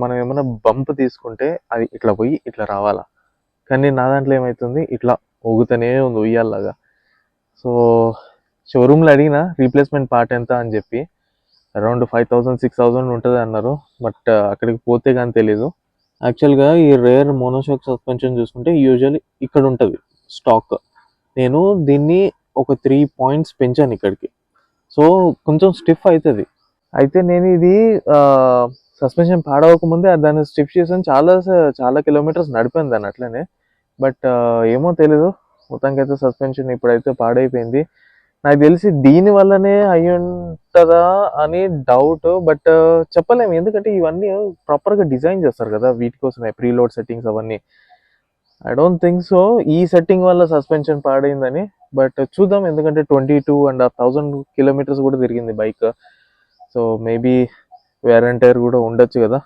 మనం ఏమైనా బంప్ తీసుకుంటే అది ఇట్లా పోయి ఇట్లా రావాలా, కానీ నా దాంట్లో ఏమవుతుంది ఇట్లా ఊగుతూనే ఉంది ఉయ్యాలలాగా. సో షోరూమ్లో అడిగిన రీప్లేస్మెంట్ పార్ట్ ఎంత అని చెప్పి, అరౌండ్ 5000-6000 ఉంటుంది అన్నారు. బట్ అక్కడికి పోతే కానీ తెలీదు. యాక్చువల్గా ఈ రేర్ మోనోషాక్ సస్పెన్షన్ చూసుకుంటే యూజువల్లీ ఇక్కడ ఉంటుంది స్టాక్. నేను దీన్ని ఒక 3 పాయింట్స్ పెంచాను ఇక్కడికి, సో కొంచెం స్టిఫ్ అవుతుంది. అయితే నేను ఇది సస్పెన్షన్ పాడవకముందే దాన్ని స్టిఫ్ చేసాను, చాలా కిలోమీటర్స్ నడిపాను దాన్ని అట్లనే. బట్ ఏమో తెలీదు, మొత్తానికి అయితే సస్పెన్షన్ ఇప్పుడైతే పాడైపోయింది. నాకు తెలిసి దీని వల్లనే అయి ఉంటుందా అని డౌట్, బట్ చెప్పలేము. ఎందుకంటే ఇవన్నీ ప్రాపర్గా డిజైన్ చేస్తారు కదా వీటి కోసమే, ప్రీలోడ్ సెట్టింగ్స్ అవన్నీ. ఐ డోంట్ థింక్ సో ఈ సెట్టింగ్ వల్ల సస్పెన్షన్ పాడైందని. బట్ చూద్దాం, ఎందుకంటే 22,500 కిలోమీటర్స్ కూడా తిరిగింది bike. So maybe wear and tear కూడా ఉండొచ్చు కదా.